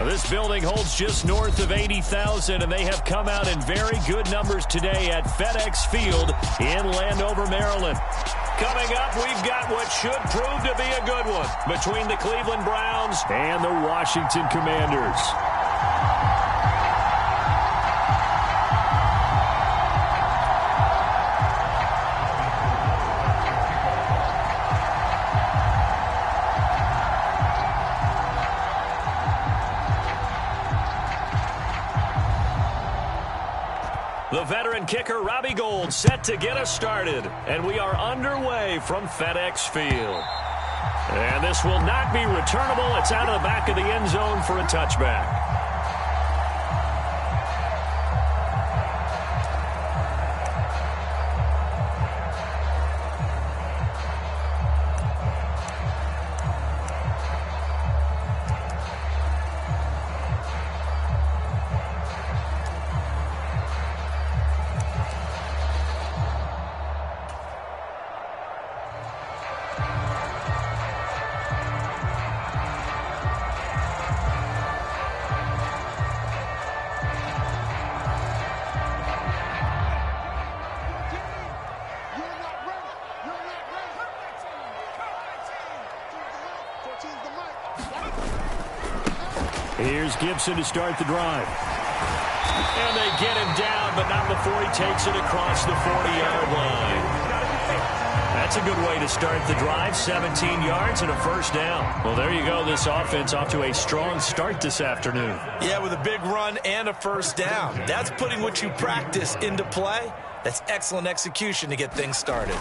This building holds just north of 80,000, and they have come out in very good numbers today at FedEx Field in Landover, Maryland. Coming up, we've got what should prove to be a good one between the Cleveland Browns and the Washington Commanders. The veteran kicker, Robbie Gould, set to get us started. And we are underway from FedEx Field. And this will not be returnable. It's out of the back of the end zone for a touchback. Here's Gibson to start the drive. And they get him down, but not before he takes it across the 40-yard line. That's a good way to start the drive. 17 yards and a first down. Well, there you go. This offense off to a strong start this afternoon. Yeah, with a big run and a first down. That's putting what you practice into play. That's excellent execution to get things started.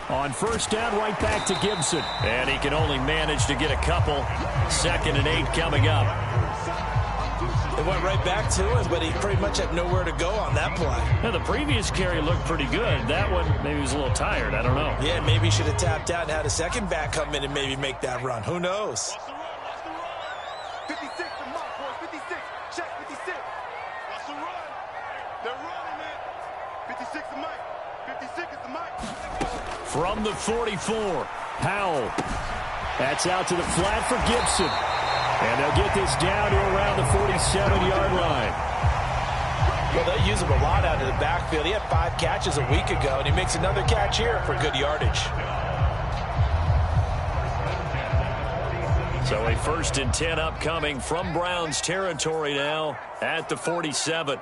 On first down, right back to Gibson. And he can only manage to get a couple. 2nd and 8 coming up. They went right back to him, but he pretty much had nowhere to go on that play. Now, the previous carry looked pretty good. That one, maybe he was a little tired. I don't know. Yeah, maybe he should have tapped out and had a second back come in and maybe make that run. Who knows? 56 to mark, boys. 56. Check 56. That's the run. They're running it. 56 to Mike. 56 is the Mike. From the 44, Powell. That's out to the flat for Gibson. And they'll get this down to around the 47-yard line. Well, they use him a lot out of the backfield. He had 5 catches a week ago, and he makes another catch here for good yardage. So a 1st and 10 upcoming from Browns territory now at the 47.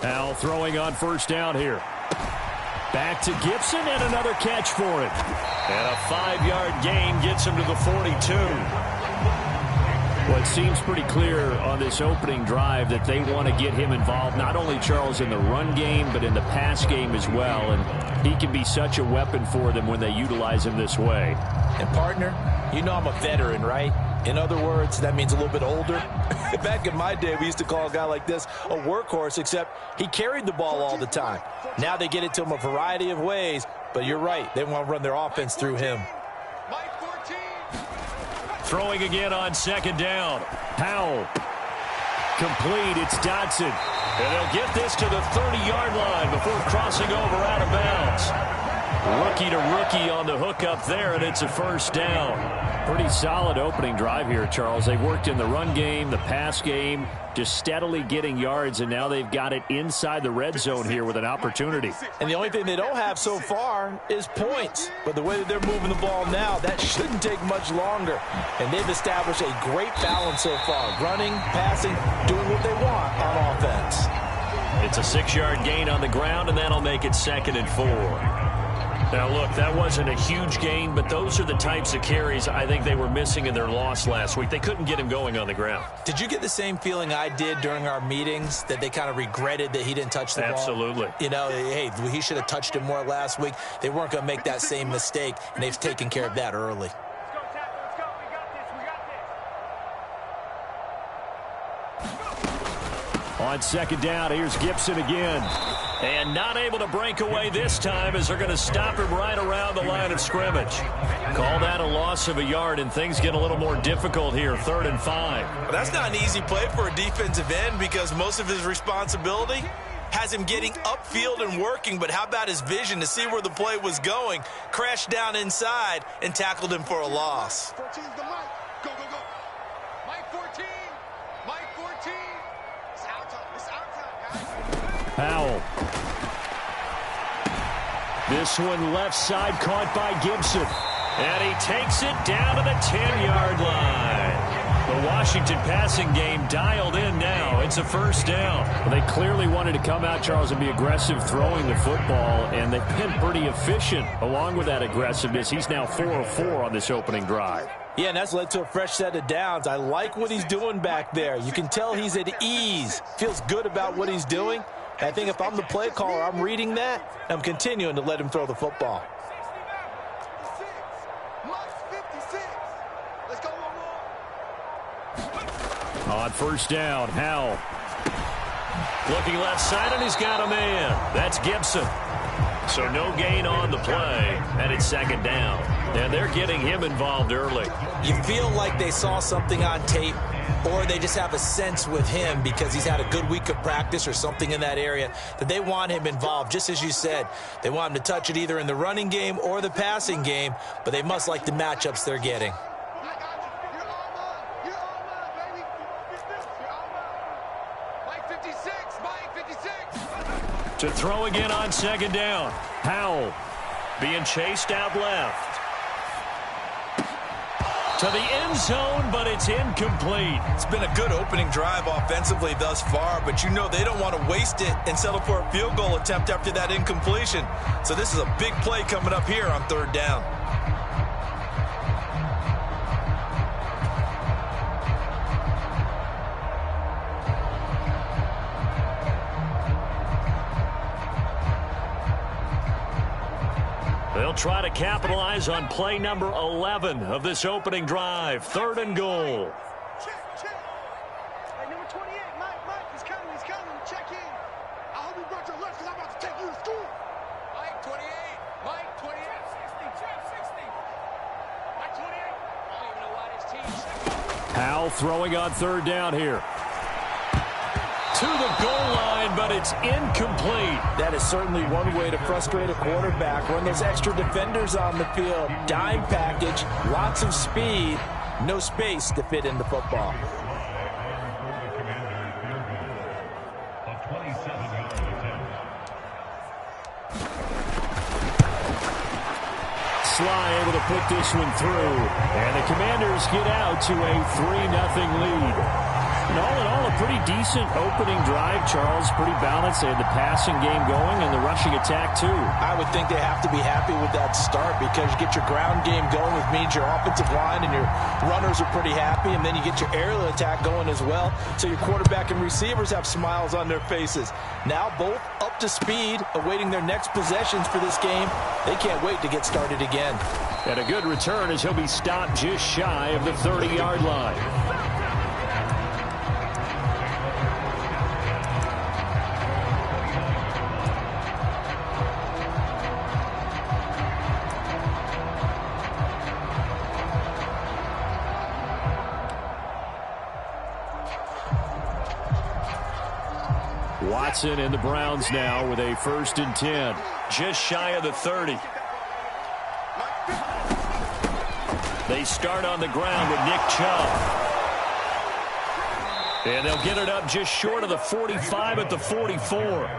Powell throwing on first down here. Back to Gibson and another catch for him. And a 5-yard gain gets him to the 42. Well, it seems pretty clear on this opening drive that they want to get him involved, not only, Charles, in the run game, but in the pass game as well. And he can be such a weapon for them when they utilize him this way. And, partner, you know I'm a veteran, right? In other words, that means a little bit older. Back in my day, we used to call a guy like this a workhorse, except he carried the ball all the time. Now they get it to him a variety of ways, but you're right. They want to run their offense through him. Throwing again on 2nd down. Powell. Complete. It's Dotson. And they'll get this to the 30-yard line before crossing over out of bounds. Rookie to rookie on the hook up there, and it's a first down. Pretty solid opening drive here, Charles. They worked in the run game, the pass game, just steadily getting yards, and now they've got it inside the red zone here with an opportunity. And the only thing they don't have so far is points. But the way that they're moving the ball now, that shouldn't take much longer. And they've established a great balance so far. Running, passing, doing what they want on offense. It's a 6-yard gain on the ground, and that'll make it 2nd and 4. Now, look, that wasn't a huge gain, but those are the types of carries I think they were missing in their loss last week. They couldn't get him going on the ground. Did you get the same feeling I did during our meetings, that they kind of regretted that he didn't touch the ball? Absolutely. You know, hey, he should have touched it more last week. They weren't going to make that same mistake, and they've taken care of that early. On 2nd down, here's Gibson again. And not able to break away this time as they're going to stop him right around the line of scrimmage. Call that a loss of a yard, and things get a little more difficult here, 3rd and 5. Well, that's not an easy play for a defensive end because most of his responsibility has him getting upfield and working, but how about his vision to see where the play was going? Crashed down inside and tackled him for a loss. 14's the mic. Go, go, go. Mike 14. Mike 14. It's our time. It's our time, guys. Powell. This one left side caught by Gibson. And he takes it down to the 10-yard line. The Washington passing game dialed in now. It's a first down. Well, they clearly wanted to come out, Charles, and be aggressive throwing the football, and they've been pretty efficient along with that aggressiveness. He's now 4 of 4 on this opening drive. Yeah, and that's led to a fresh set of downs. I like what he's doing back there. You can tell he's at ease. Feels good about what he's doing. I think if I'm the play caller, I'm reading that. I'm continuing to let him throw the football. On first down, Howell. Looking left side, and he's got a man. That's Gibson. So no gain on the play, and it's second down. And they're getting him involved early. You feel like they saw something on tape, or they just have a sense with him because he's had a good week of practice or something in that area that they want him involved. Just as you said, they want him to touch it either in the running game or the passing game, but they must like the matchups they're getting. To throw again on second down. Powell being chased out left. To the end zone, but it's incomplete. It's been a good opening drive offensively thus far, but you know they don't want to waste it and settle for a field goal attempt after that incompletion. So this is a big play coming up here on third down. They'll try to capitalize on play number 11 of this opening drive. Third and goal. Check. Hey, number 28, Mike, he's coming. Check in. I hope you brought your lunch because I'm about to take you to school. Mike 28. Mike 28. Check 60. Mike 28. I don't even know why this team. Powell throwing on third down here. To the goal line, but it's incomplete. That is certainly one way to frustrate a quarterback. Run those extra defenders on the field. Dime package, lots of speed, no space to fit in the football. Sly able to put this one through. And the Commanders get out to a 3-0 lead. And all in all, a pretty decent opening drive, Charles. Pretty balanced. They had the passing game going and the rushing attack, too. I would think they have to be happy with that start because you get your ground game going, which means your offensive line and your runners are pretty happy, and then you get your aerial attack going as well. So your quarterback and receivers have smiles on their faces. Now both up to speed, awaiting their next possessions for this game. They can't wait to get started again. And a good return as he'll be stopped just shy of the 30-yard line. Watson and the Browns now with a 1st and 10. Just shy of the 30. They start on the ground with Nick Chubb. And they'll get it up just short of the 45 at the 44.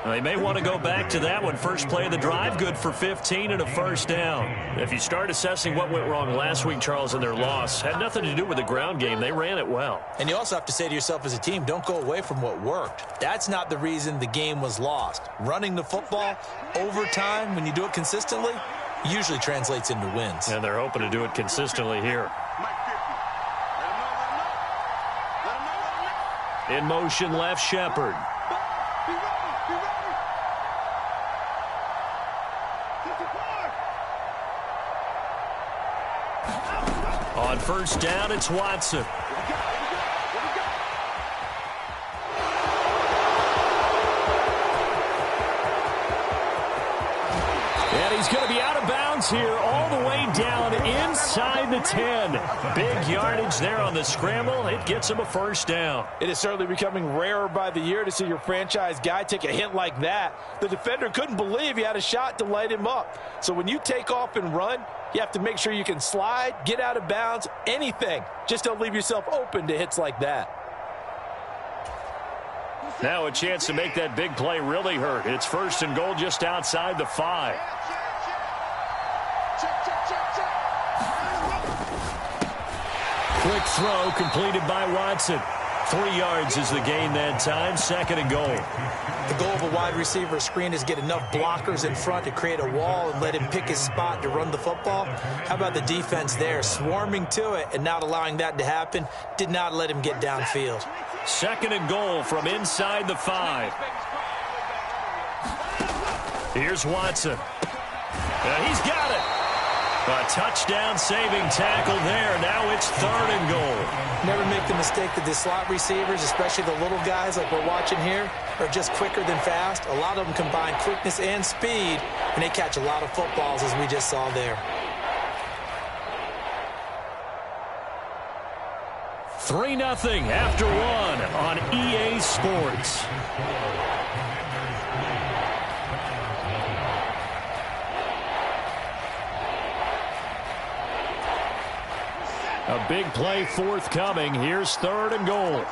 They may want to go back to that one. First play of the drive, good for 15 and a first down. If you start assessing what went wrong last week, Charles, in their loss, had nothing to do with the ground game. They ran it well. And you also have to say to yourself as a team, don't go away from what worked. That's not the reason the game was lost. Running the football over time, when you do it consistently, usually translates into wins. And they're hoping to do it consistently here. In motion, left Shepard. On first down, it's Watson. And he's going to be out of bounds here all the way down inside the 10. Big yardage there on the scramble. It gets him a first down. It is certainly becoming rarer by the year to see your franchise guy take a hit like that. The defender couldn't believe he had a shot to light him up. So when you take off and run, you have to make sure you can slide, get out of bounds, anything. Just don't leave yourself open to hits like that. Now a chance to make that big play really hurt. It's first and goal just outside the 5. Quick throw completed by Watson. 3 yards is the gain that time. Second and goal. The goal of a wide receiver screen is get enough blockers in front to create a wall and let him pick his spot to run the football. How about the defense there, swarming to it and not allowing that to happen? Did not let him get downfield. Second and goal from inside the 5. Here's Watson. He's got it. A touchdown-saving tackle there. Now it's third and goal. Never make the mistake that the slot receivers, especially the little guys like we're watching here, are just quicker than fast. A lot of them combine quickness and speed, and they catch a lot of footballs, as we just saw there. 3-0 after 1 on EA Sports. A big play forthcoming. Here's third and goal.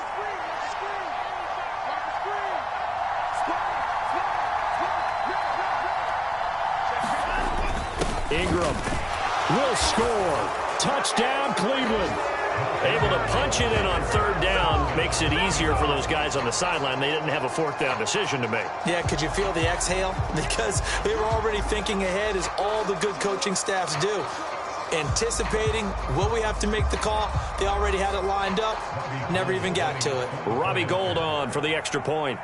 Ingram will score. Touchdown, Cleveland. Able to punch it in on third down. Makes it easier for those guys on the sideline. They didn't have a fourth down decision to make. Yeah, could you feel the exhale? Because they were already thinking ahead, as all the good coaching staffs do. Anticipating, will we have to make the call? They already had it lined up. Never even got to it. Robbie Gould on for the extra point.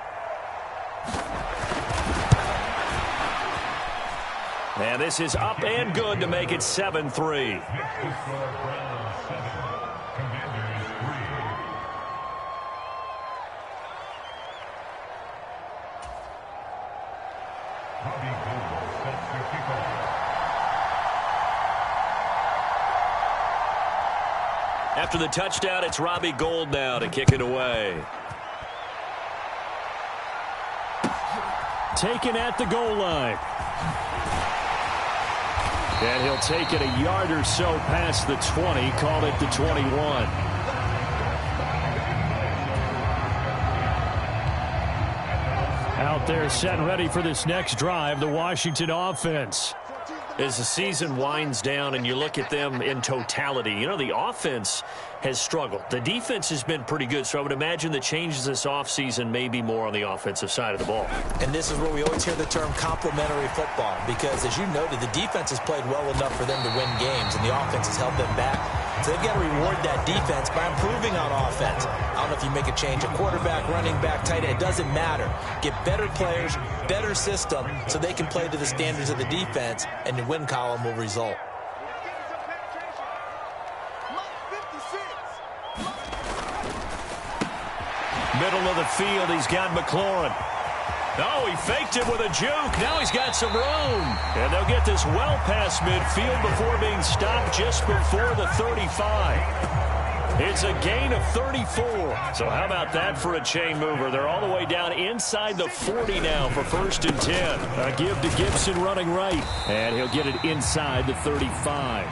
And this is up and good to make it 7-3. After the touchdown, it's Robbie Gould now to kick it away. Taken at the goal line. And he'll take it a yard or so past the 20, call it the 21. Out there set and ready for this next drive, the Washington offense. As the season winds down and you look at them in totality, you know, the offense has struggled. The defense has been pretty good, so I would imagine the changes this offseason may be more on the offensive side of the ball. And this is where we always hear the term complementary football, because as you noted, the defense has played well enough for them to win games, and the offense has held them back. So they've got to reward that defense by improving on offense. I don't know if you make a change, a quarterback, running back, tight end, it doesn't matter. Get better players, better system, so they can play to the standards of the defense, and the win column will result. Middle of the field, he's got McLaurin. Oh, he faked it with a juke. Now he's got some room. And they'll get this well past midfield before being stopped just before the 35. It's a gain of 34. So how about that for a chain mover? They're all the way down inside the 40 now for first and 10. A give to Gibson running right. And he'll get it inside the 35.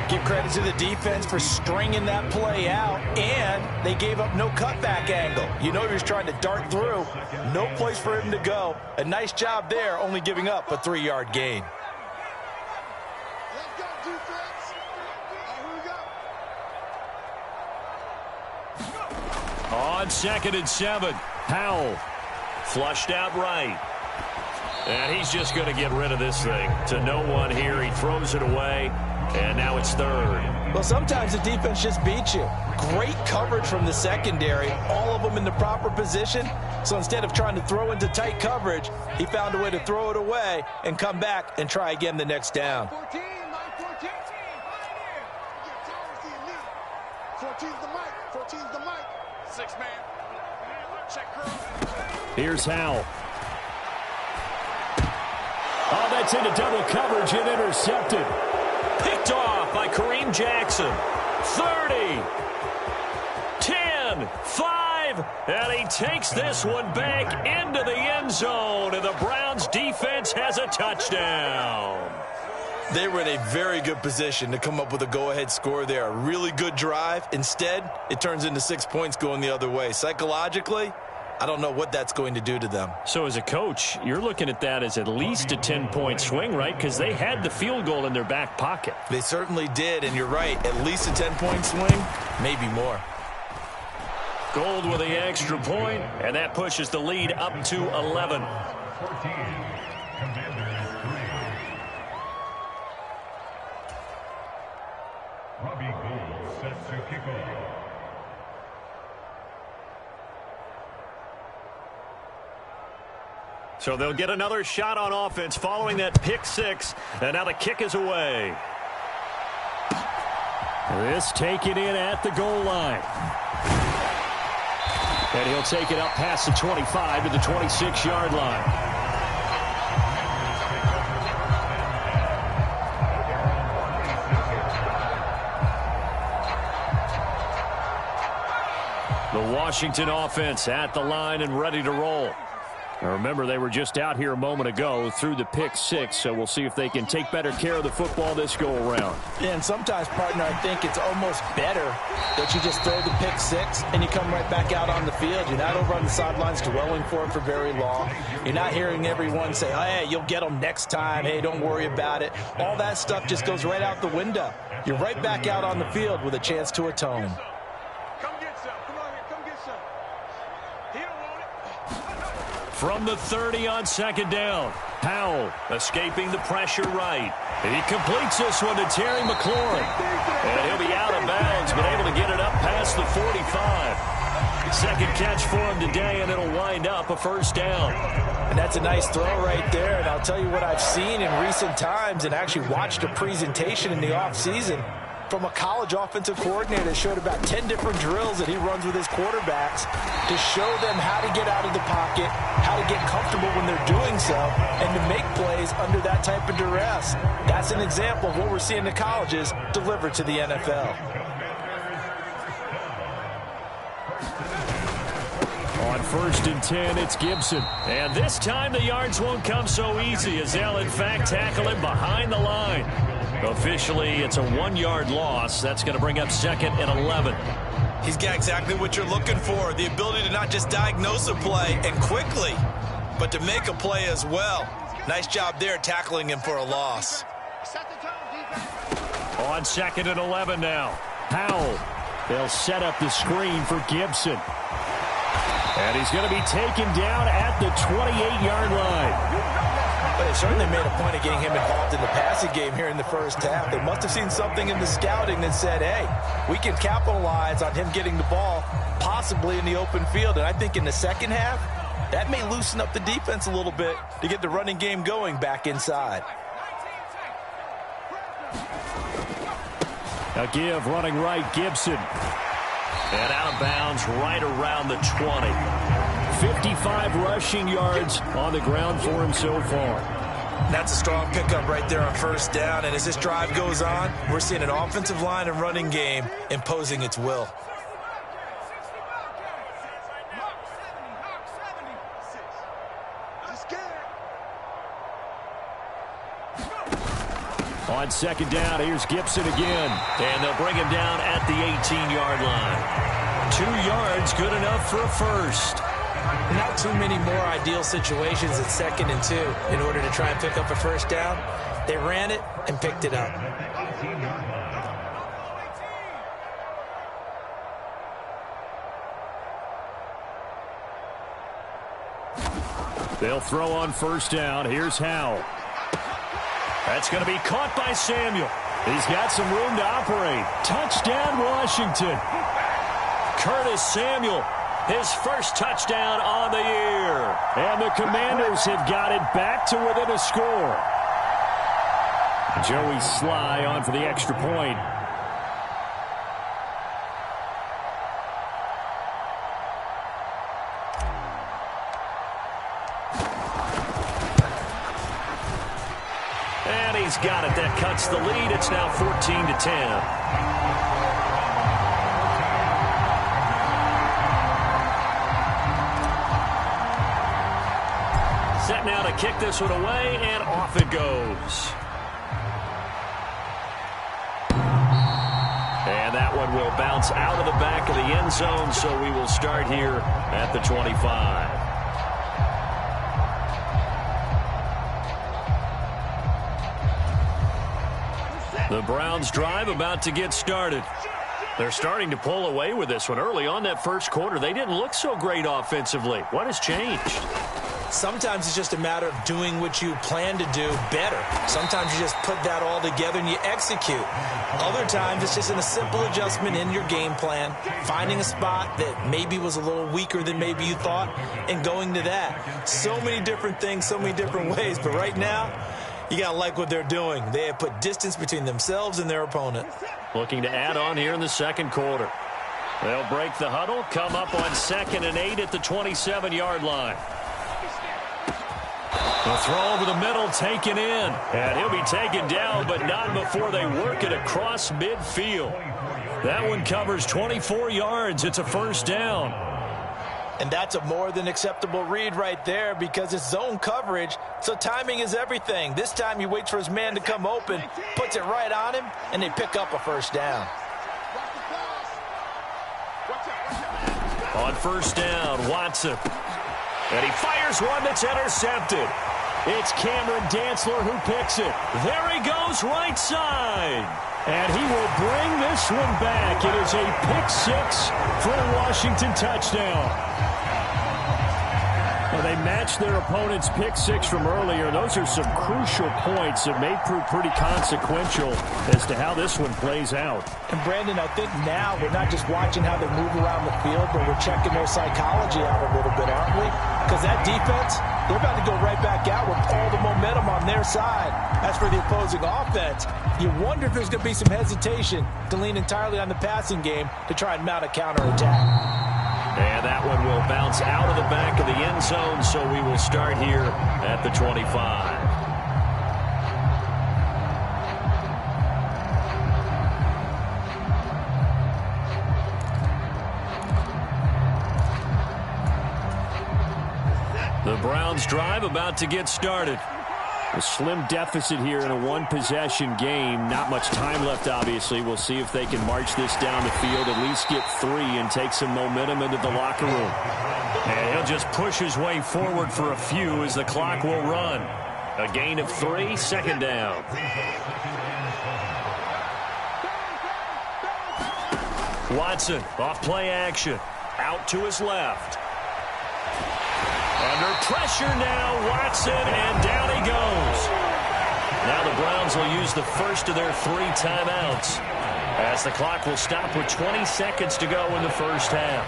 Give credit to the defense for stringing that play out, and they gave up no cutback angle. You know he was trying to dart through. No place for him to go. A nice job there, only giving up a 3-yard gain. Let's go, defense. Here we go. On 2nd and 7, Howell flushed out right. And he's just going to get rid of this thing to no one here. He throws it away. And now it's third. Well, sometimes the defense just beats you. Great coverage from the secondary, all of them in the proper position. So instead of trying to throw into tight coverage, he found a way to throw it away and come back and try again the next down. 14, Mike, 14. 14's the mic. 14's the mic. 6-man. Check curl. Here's Howell. Oh, that's into double coverage and intercepted. Picked off. Jackson. 30. 10. 5. And he takes this one back into the end zone. And the Browns defense has a touchdown. They were in a very good position to come up with a go-ahead score there. A really good drive. Instead, it turns into 6 points going the other way. Psychologically, I don't know what that's going to do to them. So as a coach, you're looking at that as at least a 10-point swing, right? Because they had the field goal in their back pocket. They certainly did, and you're right. At least a 10-point swing, maybe more. Gold with the extra point, and that pushes the lead up to 11. 14. Commanders 3. Robbie Gould set to kick off. So they'll get another shot on offense following that pick six, and now the kick is away. This taken in at the goal line. And he'll take it up past the 25 to the 26-yard line. The Washington offense at the line and ready to roll. Now remember, they were just out here a moment ago through the pick six, so we'll see if they can take better care of the football this go-around. Yeah, and sometimes, partner, I think it's almost better that you just throw the pick six and you come right back out on the field. You're not over on the sidelines dwelling for it for very long. You're not hearing everyone say, oh, hey, you'll get them next time. Hey, don't worry about it. All that stuff just goes right out the window. You're right back out on the field with a chance to atone. From the 30 on second down, Powell escaping the pressure right. And he completes this one to Terry McLaurin. And he'll be out of bounds, but able to get it up past the 45. Second catch for him today, and it'll wind up a first down. And that's a nice throw right there. And I'll tell you what I've seen in recent times and actually watched a presentation in the offseason from a college offensive coordinator that showed about 10 different drills that he runs with his quarterbacks to show them how to get out of the pocket, how to get comfortable when they're doing so, and to make plays under that type of duress. That's an example of what we're seeing the colleges deliver to the NFL. On 1st and 10, it's Gibson. And this time the yards won't come so easy as they'll, in fact, tackle him behind the line. Officially, it's a 1-yard loss. That's going to bring up 2nd and 11. He's got exactly what you're looking for, the ability to not just diagnose a play and quickly, but to make a play as well. Nice job there tackling him for a loss. On 2nd and 11 now, Powell. They'll set up the screen for Gibson. And he's going to be taken down at the 28-yard line. But they certainly made a point of getting him involved in the passing game here in the first half. They must have seen something in the scouting that said, hey, we can capitalize on him getting the ball possibly in the open field. And I think in the second half, that may loosen up the defense a little bit to get the running game going back inside. A give running right, Gibson. And out of bounds right around the 20. 55 rushing yards on the ground for him so far. That's a strong pickup right there on first down. And as this drive goes on, we're seeing an offensive line and running game imposing its will. On 2nd down, here's Gibson again. And they'll bring him down at the 18-yard line. 2 yards, good enough for a first. Not too many more ideal situations at 2nd and 2 in order to try and pick up a first down. They ran it and picked it up. They'll throw on first down. Here's Howell. That's going to be caught by Samuel. He's got some room to operate. Touchdown, Washington. Curtis Samuel, his first touchdown on the year. And the Commanders have got it back to within a score. Joey Sly on for the extra point. He's got it. That cuts the lead. It's now 14-10. Set now to kick this one away, and off it goes. And that one will bounce out of the back of the end zone, so we will start here at the 25. The Browns drive about to get started. They're starting to pull away with this one. Early on that first quarter, they didn't look so great offensively. What has changed? Sometimes it's just a matter of doing what you plan to do better. Sometimes you just put that all together and you execute. Other times it's just a simple adjustment in your game plan, finding a spot that maybe was a little weaker than maybe you thought, and going to that. So many different things, so many different ways, but right now, you got to like what they're doing. They have put distance between themselves and their opponent. Looking to add on here in the second quarter. They'll break the huddle, come up on 2nd and 8 at the 27-yard line. The throw over the middle, taken in. And he'll be taken down, but not before they work it across midfield. That one covers 24 yards. It's a first down. And that's a more than acceptable read right there because it's zone coverage, so timing is everything. This time he waits for his man to come open, puts it right on him, and they pick up a first down. On first down, Watson. And he fires one that's intercepted. It's Cameron Dantzler who picks it. There he goes, right side. And he will bring this one back. It is a pick-6 for a Washington touchdown. Well, they matched their opponent's pick-6 from earlier. Those are some crucial points that may prove pretty consequential as to how this one plays out. And, Brandon, I think now we're not just watching how they move around the field, but we're checking their psychology out a little bit, aren't we? Because that defense, they're about to go right back out with all the momentum on their side. As for the opposing offense, you wonder if there's going to be some hesitation to lean entirely on the passing game to try and mount a counterattack. And that one will bounce out of the back of the end zone, so we will start here at the 25. The Browns drive about to get started. A slim deficit here in a one-possession game. Not much time left, obviously. We'll see if they can march this down the field, at least get 3 and take some momentum into the locker room. And he'll just push his way forward for a few as the clock will run. A gain of 3, second down. Watson, off play action. Out to his left. Under pressure now, Watson, and down he goes. Now the Browns will use the first of their 3 timeouts as the clock will stop with 20 seconds to go in the first half.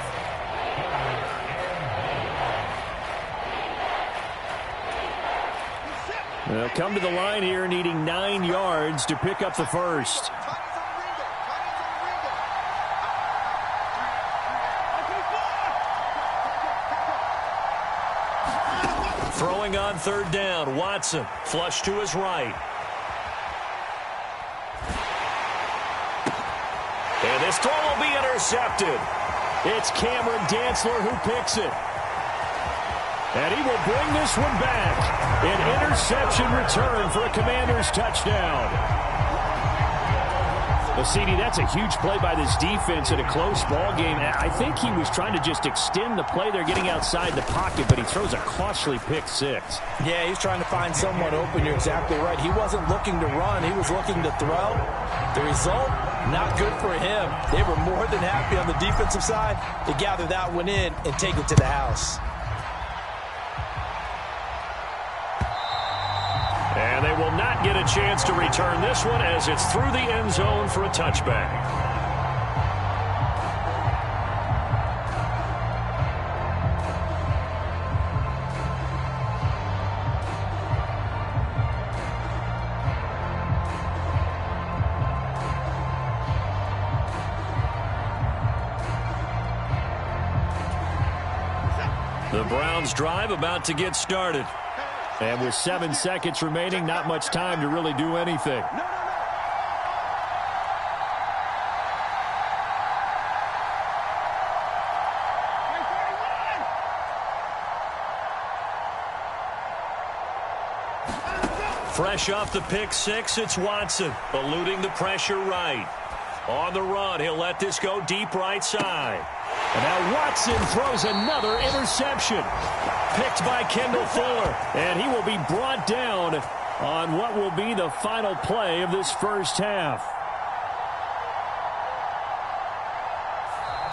They'll come to the line here needing 9 yards to pick up the first. Throwing on third down, Watson, flush to his right. And this throw will be intercepted. It's Cameron Dantzler who picks it. And he will bring this one back. An interception return for a Commanders touchdown. Well, CD, that's a huge play by this defense in a close ball game. I think he was trying to just extend the play. They're getting outside the pocket, but he throws a costly pick-6. Yeah, he's trying to find someone open. You're exactly right. He wasn't looking to run. He was looking to throw. The result, not good for him. They were more than happy on the defensive side to gather that one in and take it to the house. And they will not get a chance to return this one as it's through the end zone for a touchback. The Browns drive about to get started. And with 7 seconds remaining, not much time to really do anything. Fresh off the pick six, it's Watson, eluding the pressure right. On the run, he'll let this go deep right side. And now Watson throws another interception. Picked by Kendall Fuller, and he will be brought down on what will be the final play of this first half.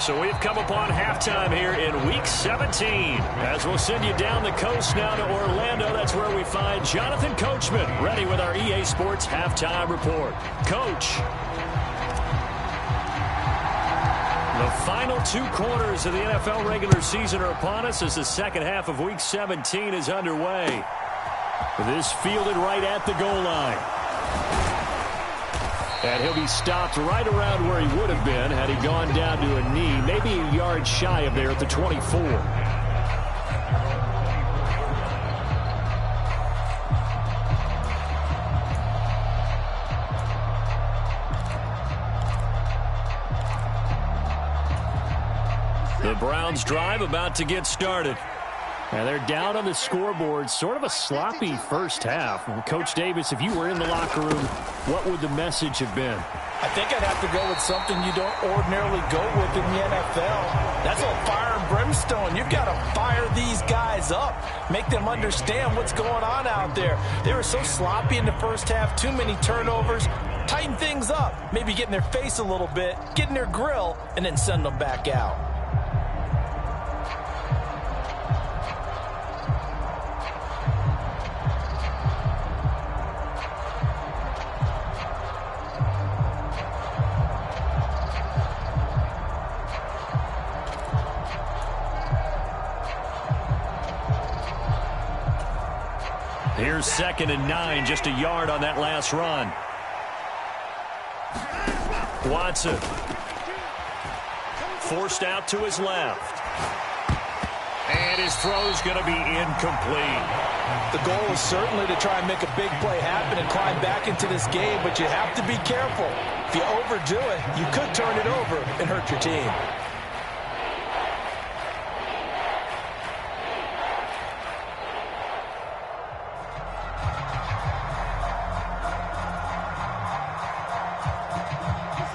So we've come upon halftime here in Week 17. As we'll send you down the coast now to Orlando, that's where we find Jonathan Coachman, ready with our EA Sports Halftime Report. Coach. The final 2 quarters of the NFL regular season are upon us as the second half of Week 17 is underway. This fielded right at the goal line. And he'll be stopped right around where he would have been had he gone down to a knee, maybe a yard shy of there at the 24. The Browns drive about to get started. And they're down on the scoreboard. Sort of a sloppy first half. And Coach Davis, if you were in the locker room, what would the message have been? I think I'd have to go with something you don't ordinarily go with in the NFL. That's all fire and brimstone. You've got to fire these guys up. Make them understand what's going on out there. They were so sloppy in the first half. Too many turnovers. Tighten things up. Maybe get in their face a little bit. Get in their grill. And then send them back out. Here's 2nd and 9, just a yard on that last run. Watson. Forced out to his left. And his throw's going to be incomplete. The goal is certainly to try and make a big play happen and climb back into this game, but you have to be careful. If you overdo it, you could turn it over and hurt your team.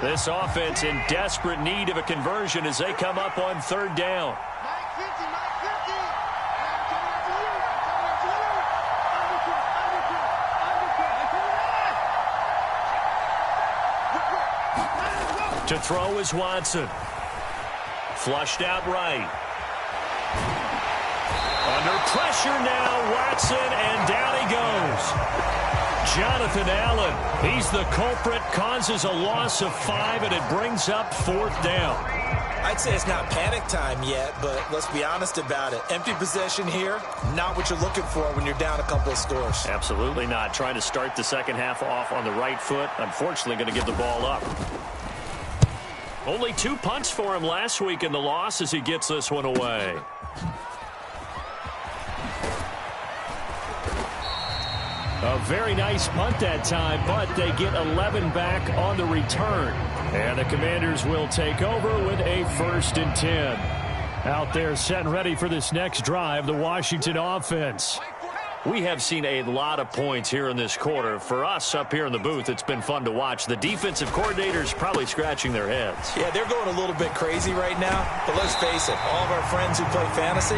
This offense in desperate need of a conversion as they come up on 3rd down. To throw is Watson. Flushed out right. Under pressure now, Watson, and down he goes. Jonathan Allen, he's the culprit, causes a loss of 5, and it brings up 4th down. I'd say it's not panic time yet, but let's be honest about it. Empty possession here, not what you're looking for when you're down a couple of scores. Absolutely not. Trying to start the second half off on the right foot. Unfortunately, going to give the ball up. Only 2 punts for him last week in the loss as he gets this one away. A very nice punt that time, but they get 11 back on the return. And the Commanders will take over with a 1st and 10. Out there set and ready for this next drive, the Washington offense. We have seen a lot of points here in this quarter. For us up here in the booth, it's been fun to watch. The defensive coordinators probably scratching their heads. Yeah, they're going a little bit crazy right now. But let's face it, all of our friends who play fantasy,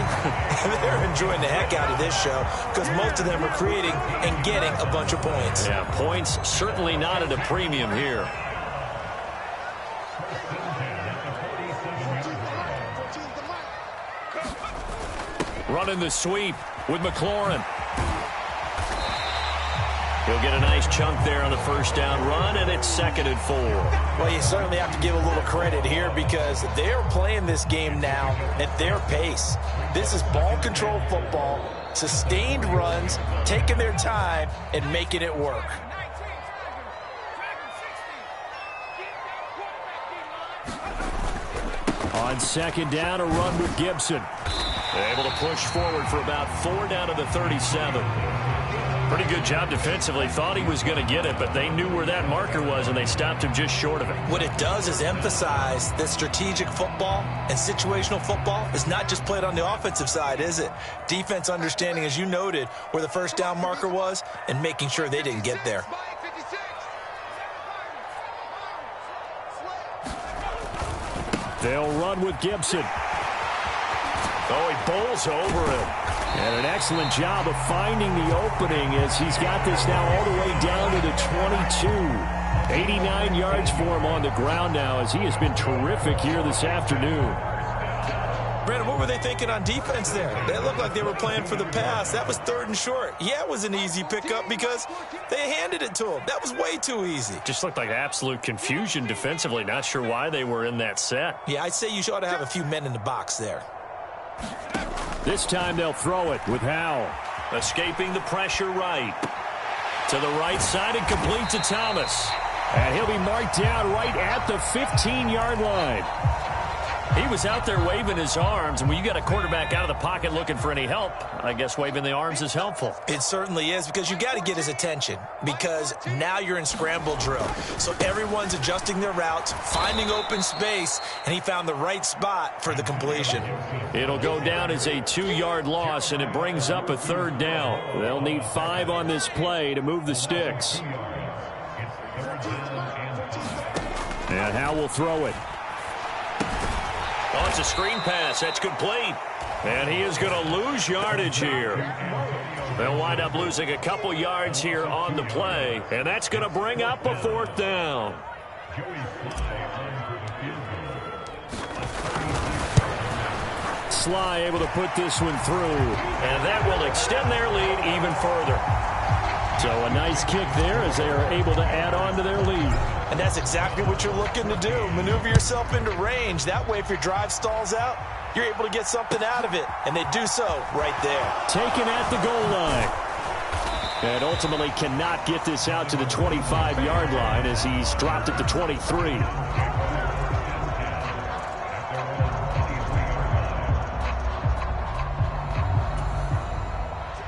they're enjoying the heck out of this show because most of them are creating and getting a bunch of points. Yeah, points certainly not at a premium here. Running the sweep with McLaurin. He'll get a nice chunk there on the 1st down run, and it's 2nd and 4. Well, you certainly have to give a little credit here because they're playing this game now at their pace. This is ball control football, sustained runs, taking their time, and making it work. On 2nd down, a run with Gibson. Able to push forward for about 4 down to the 37. Pretty good job defensively. Thought he was going to get it, but they knew where that marker was, and they stopped him just short of it. What it does is emphasize that strategic football and situational football is not just played on the offensive side, is it? Defense understanding, as you noted, where the first down marker was and making sure they didn't get there. They'll run with Gibson. Oh, he bowls over him. And an excellent job of finding the opening as he's got this now all the way down to the 22. 89 yards for him on the ground now as he has been terrific here this afternoon. Brandon, what were they thinking on defense there? They looked like they were playing for the pass. That was 3rd and short. Yeah, it was an easy pickup because they handed it to him. That was way too easy. Just looked like absolute confusion defensively. Not sure why they were in that set. Yeah, I'd say you ought to have a few men in the box there. This time they'll throw it with Howell. Escaping the pressure right. To the right side and complete to Thomas. And he'll be marked down right at the 15-yard line. He was out there waving his arms, and when you got a quarterback out of the pocket looking for any help, I guess waving the arms is helpful. It certainly is, because you got to get his attention, because now you're in scramble drill. So everyone's adjusting their routes, finding open space, and he found the right spot for the completion. It'll go down as a 2-yard loss, and it brings up a 3rd down. They'll need 5 on this play to move the sticks. And Howell will throw it. Oh, it's a screen pass. That's complete. And he is going to lose yardage here. They'll wind up losing a couple yards here on the play. And that's going to bring up a 4th down. Sly able to put this one through. And that will extend their lead even further. So a nice kick there as they are able to add on to their lead. And that's exactly what you're looking to do. Maneuver yourself into range. That way, if your drive stalls out, you're able to get something out of it. And they do so right there. Taken at the goal line. And ultimately cannot get this out to the 25-yard line as he's dropped at the 23.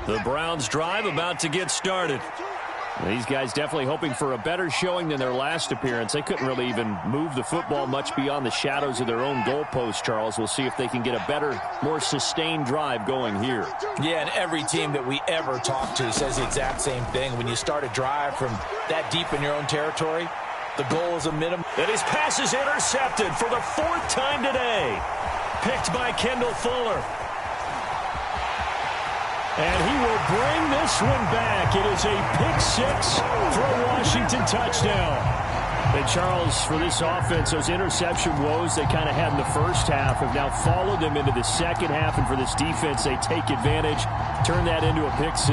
The Browns drive about to get started. These guys definitely hoping for a better showing than their last appearance. They couldn't really even move the football much beyond the shadows of their own goalpost, Charles. We'll see if they can get a better, more sustained drive going here. Yeah, and every team that we ever talk to says the exact same thing. When you start a drive from that deep in your own territory, the goal is a minimum. And his pass is intercepted for the 4th time today. Picked by Kendall Fuller. And he will bring this one back. It is a pick-6 for a Washington touchdown. And Charles, for this offense, those interception woes they kind of had in the first half have now followed them into the second half. And for this defense, they take advantage, turn that into a pick-6.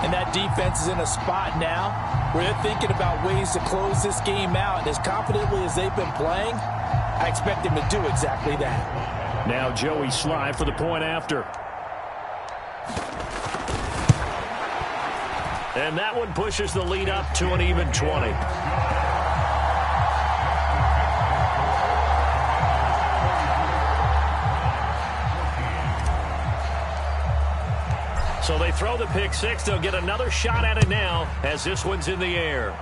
And that defense is in a spot now where they're thinking about ways to close this game out. And as confidently as they've been playing, I expect them to do exactly that. Now Joey Sly for the point after. And that one pushes the lead up to an even 20. So they throw the pick-6. They'll get another shot at it now as this one's in the air.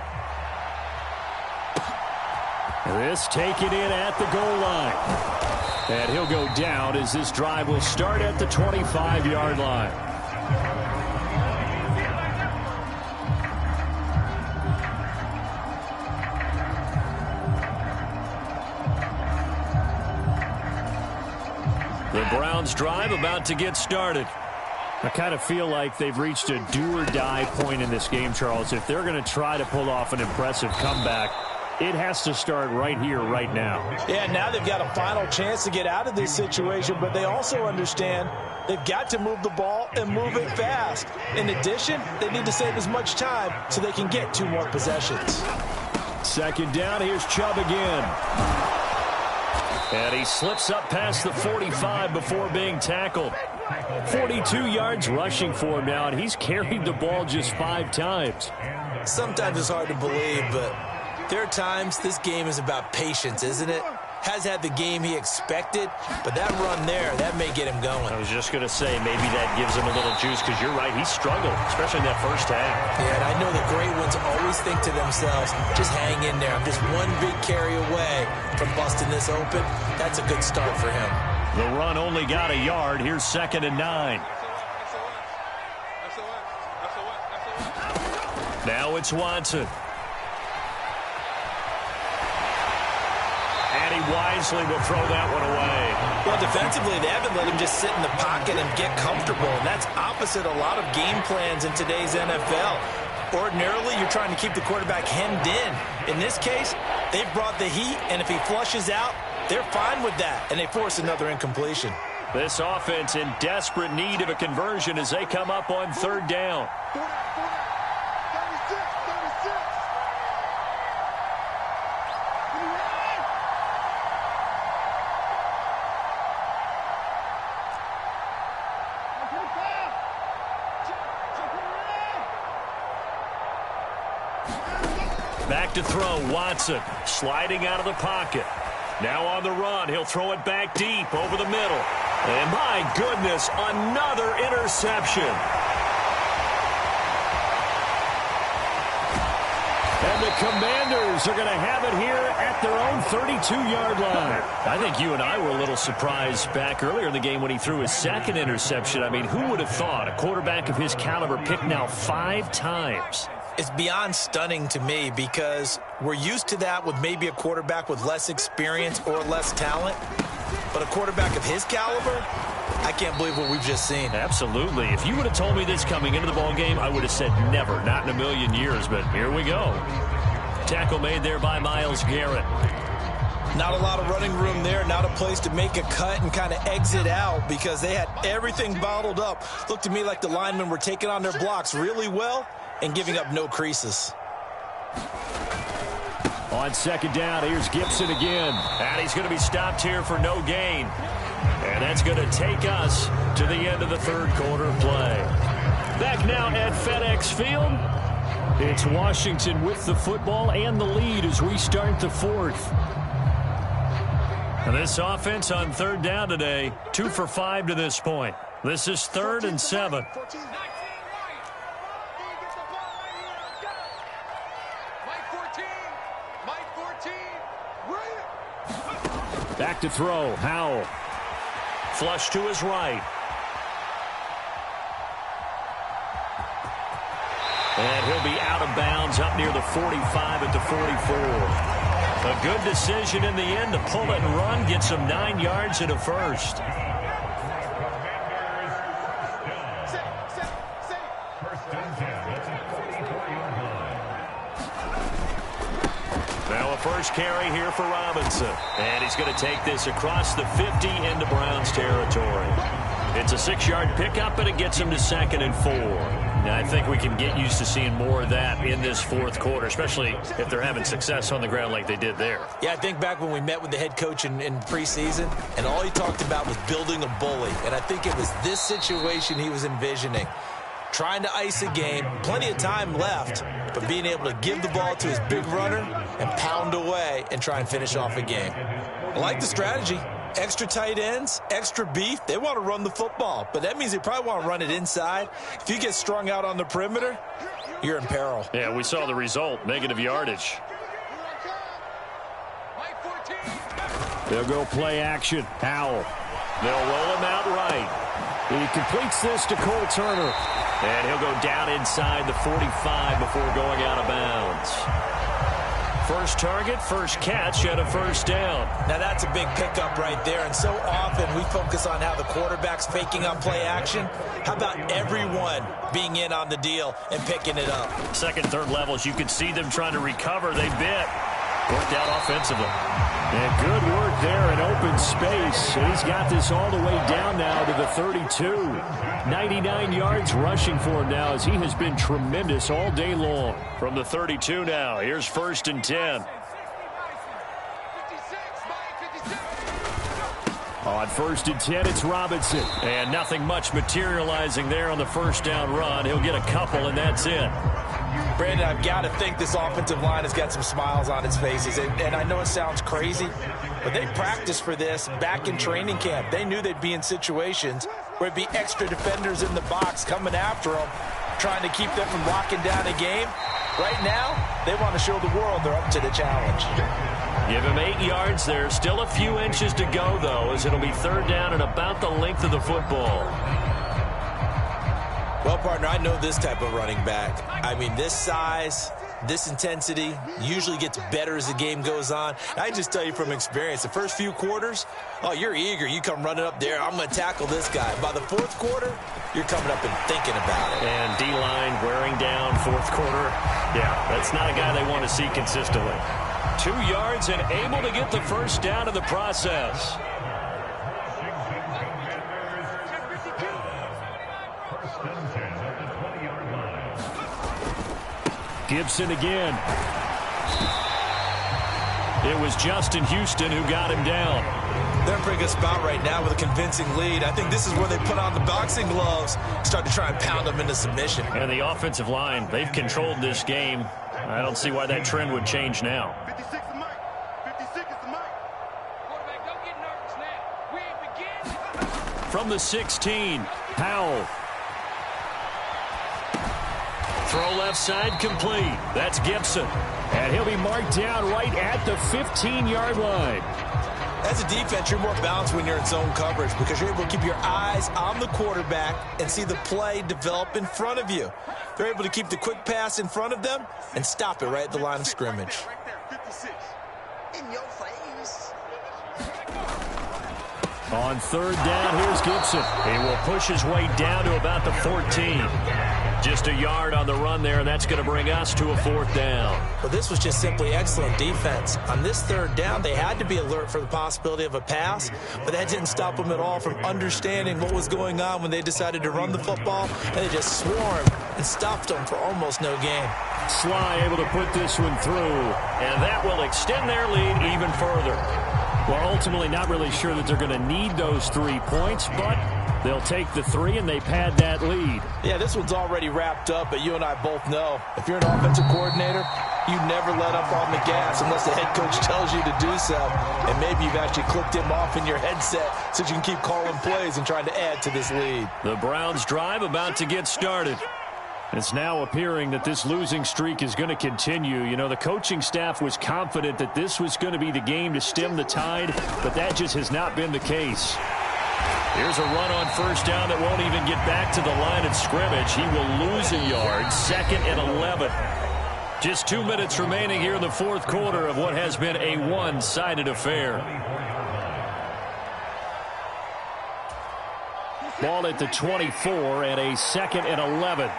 This taken in at the goal line. And he'll go down as this drive will start at the 25-yard line. The Browns drive about to get started. I kind of feel like they've reached a do-or-die point in this game, Charles. If they're going to try to pull off an impressive comeback, it has to start right here, right now. Yeah, now they've got a final chance to get out of this situation, but they also understand they've got to move the ball and move it fast. In addition, they need to save as much time so they can get 2 more possessions. Second down, here's Chubb again. And he slips up past the 45 before being tackled. 42 yards rushing for him now, and he's carried the ball just 5 times. Sometimes it's hard to believe, but there are times this game is about patience, isn't it? has had the game he expected, but that run there, that may get him going. I was just going to say, maybe that gives him a little juice, because you're right, he struggled, especially in that first half. Yeah, and I know the great ones always think to themselves, just hang in there. I'm just one big carry away from busting this open. That's a good start for him. The run only got a yard. Here's 2nd and 9. Now it's Watson. And he wisely will throw that one away. Well, defensively, they haven't let him just sit in the pocket and get comfortable, and that's opposite a lot of game plans in today's NFL. Ordinarily, you're trying to keep the quarterback hemmed in. In this case, they've brought the heat, and if he flushes out, they're fine with that, and they force another incompletion. This offense in desperate need of a conversion as they come up on 3rd down. Back to throw, Watson, sliding out of the pocket. Now on the run, he'll throw it back deep over the middle. And my goodness, another interception. And the Commanders are going to have it here at their own 32-yard line. I think you and I were a little surprised back earlier in the game when he threw his 2nd interception. I mean, who would have thought a quarterback of his caliber picked now 5 times? It's beyond stunning to me because we're used to that with maybe a quarterback with less experience or less talent. But a quarterback of his caliber, I can't believe what we've just seen. Absolutely. If you would have told me this coming into the ballgame, I would have said never, not in a million years. But here we go. Tackle made there by Myles Garrett. Not a lot of running room there, not a place to make a cut and kind of exit out because they had everything bottled up. Looked to me like the linemen were taking on their blocks really well and giving up no creases. On 2nd down, here's Gibson again. And he's going to be stopped here for no gain. And that's going to take us to the end of the 3rd quarter play. Back now at FedEx Field. It's Washington with the football and the lead as we start the 4th. And this offense on 3rd down today, 2 for 5 to this point. This is 3rd and 7. Back to throw, Howell. Flush to his right. And he'll be out of bounds up near the 45 at the 44. A good decision in the end to pull it and run, get some 9 yards and a first. Now a first carry here for Robinson. And he's going to take this across the 50 into Browns territory. It's a 6-yard pickup, and it gets him to 2nd and 4. Now, I think we can get used to seeing more of that in this 4th quarter, especially if they're having success on the ground like they did there. Yeah, I think back when we met with the head coach in preseason, and all he talked about was building a bully. And I think it was this situation he was envisioning. Trying to ice a game, plenty of time left, but being able to give the ball to his big runner and pound away and try and finish off a game. I like the strategy. Extra tight ends, extra beef. They want to run the football, but that means they probably want to run it inside. If you get strung out on the perimeter, you're in peril. Yeah, we saw the result, negative yardage. They'll go play action. Howell. They'll roll him out right. He completes this to Cole Turner. And he'll go down inside the 45 before going out of bounds. First target, first catch, and a first down. Now that's a big pickup right there, and so often we focus on how the quarterback's faking on play action. How about everyone being in on the deal and picking it up? Second, third levels, you could see them trying to recover. They bit. Worked out offensively. And good work there in open space. And he's got this all the way down now to the 32. 99 yards rushing for him now as he has been tremendous all day long. From the 32 now, here's 1st and 10. On 1st and 10, it's Robinson. And nothing much materializing there on the first down run. He'll get a couple, and that's it. Brandon, I've got to think this offensive line has got some smiles on its faces. And I know it sounds crazy, but they practiced for this back in training camp. They knew they'd be in situations where it'd be extra defenders in the box coming after them, trying to keep them from locking down a game. Right now, they want to show the world they're up to the challenge. Give him 8 yards. There's still a few inches to go, though, as it'll be 3rd down and about the length of the football. Well, partner, I know this type of running back. I mean, this size, this intensity usually gets better as the game goes on. I just tell you from experience, the first few quarters, oh, you're eager. You come running up there. I'm going to tackle this guy. By the 4th quarter, you're coming up and thinking about it. And D-line wearing down 4th quarter. Yeah, that's not a guy they want to see consistently. 2 yards and able to get the 1st down in the process. Gibson again. It was Justin Houston who got him down. They're in a pretty good spot right now with a convincing lead. I think this is where they put on the boxing gloves, start to try and pound them into submission. And the offensive line, they've controlled this game. I don't see why that trend would change now. 56 is Mike. 56 is the Mike. Quarterback, don't get nervous now. We ain't begin. From the 16, Powell. Throw left side complete. That's Gibson. And he'll be marked down right at the 15-yard line. As a defense, you're more balanced when you're in zone coverage because you're able to keep your eyes on the quarterback and see the play develop in front of you. They're able to keep the quick pass in front of them and stop it right at the line of scrimmage. Right there, 56. In your face. On 3rd down, here's Gibson. He will push his way down to about the 14. Just a yard on the run there, and that's going to bring us to a 4th down. Well, this was just simply excellent defense. On this 3rd down, they had to be alert for the possibility of a pass, but that didn't stop them at all from understanding what was going on when they decided to run the football, and they just swarmed and stopped them for almost no gain. Sly able to put this one through, and that will extend their lead even further. Well, ultimately not really sure that they're going to need those 3 points, but they'll take the 3 and they pad that lead. Yeah, this one's already wrapped up, but you and I both know if you're an offensive coordinator, you never let up on the gas unless the head coach tells you to do so. And maybe you've actually clicked him off in your headset so you can keep calling plays and trying to add to this lead. The Browns' drive about to get started. It's now appearing that this losing streak is going to continue. You know, the coaching staff was confident that this was going to be the game to stem the tide, but that just has not been the case. Here's a run on 1st down that won't even get back to the line of scrimmage. He will lose a yard, 2nd and 11. Just 2 minutes remaining here in the 4th quarter of what has been a one-sided affair. Ball at the 24 and a 2nd and 11.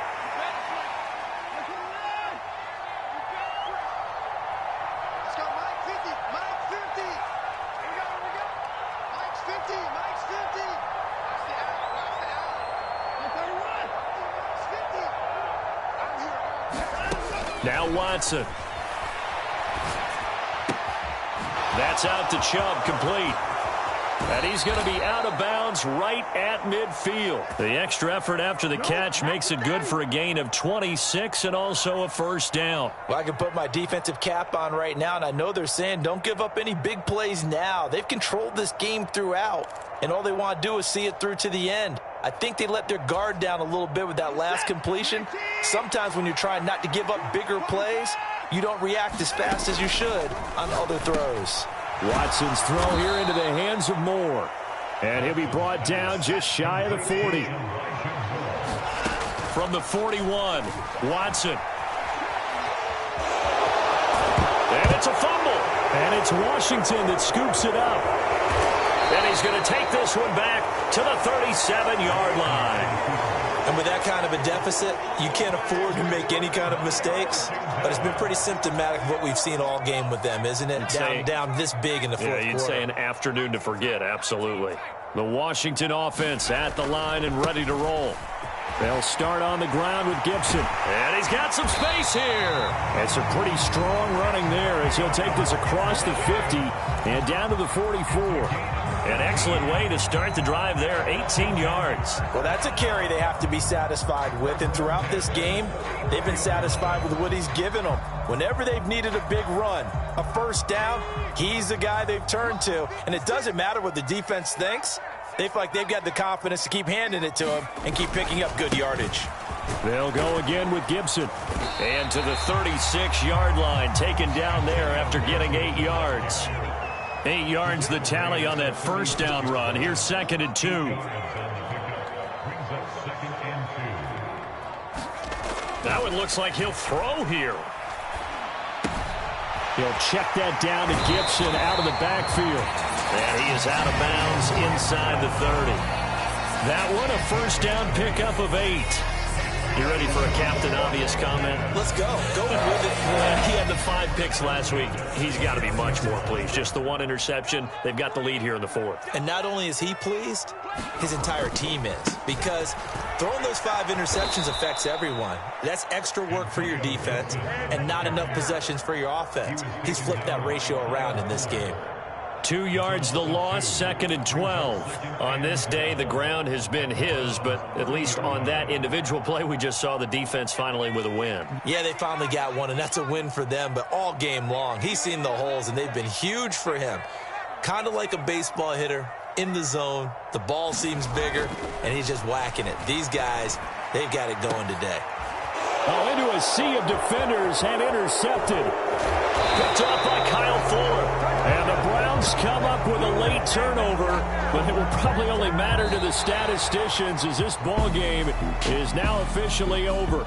Now Watson. That's out to Chubb, complete. And he's going to be out of bounds right at midfield. The extra effort after the catch makes it good for a gain of 26 and also a 1st down. Well, I can put my defensive cap on right now, and I know they're saying don't give up any big plays now. They've controlled this game throughout, and all they want to do is see it through to the end. I think they let their guard down a little bit with that last completion. Sometimes when you're trying not to give up bigger plays, you don't react as fast as you should on other throws. Watson's throw here into the hands of Moore. And he'll be brought down just shy of the 40. From the 41, Watson. And it's a fumble. And it's Washington that scoops it up. And he's going to take this one back to the 37-yard line. And with that kind of a deficit, you can't afford to make any kind of mistakes. But it's been pretty symptomatic of what we've seen all game with them, isn't it? Down this big in the 4th quarter. Yeah, you'd say an afternoon to forget, absolutely. The Washington offense at the line and ready to roll. They'll start on the ground with Gibson. And he's got some space here. It's a pretty strong running there as he'll take this across the 50 and down to the 44. An excellent way to start the drive there, 18 yards. Well, that's a carry they have to be satisfied with, and throughout this game, they've been satisfied with what he's given them. Whenever they've needed a big run, a first down, he's the guy they've turned to, and it doesn't matter what the defense thinks. They feel like they've got the confidence to keep handing it to him and keep picking up good yardage. They'll go again with Gibson. And to the 36-yard line, taken down there after getting 8 yards. 8 yards the tally on that first down run. Here's 2nd and 2. That one looks like he'll throw here. He'll check that down to Gibson out of the backfield. And he is out of bounds inside the 30. That one, a first down pickup of 8. You ready for a Captain Obvious comment? Let's go. Go with it. He had the 5 picks last week. He's got to be much more pleased. Just the 1 interception. They've got the lead here in the 4th. And not only is he pleased, his entire team is. Because throwing those 5 interceptions affects everyone. That's extra work for your defense and not enough possessions for your offense. He's flipped that ratio around in this game. 2 yards the loss, 2nd and 12. On this day, the ground has been his, but at least on that individual play, we just saw the defense finally with a win. Yeah, they finally got one, and that's a win for them, but all game long, he's seen the holes, and they've been huge for him. Kind of like a baseball hitter in the zone. The ball seems bigger, and he's just whacking it. These guys, they've got it going today. Oh, into a sea of defenders and intercepted. Picked off by Kyle Fuller. And the Browns come up with a late turnover, but it will probably only matter to the statisticians as this ball game is now officially over.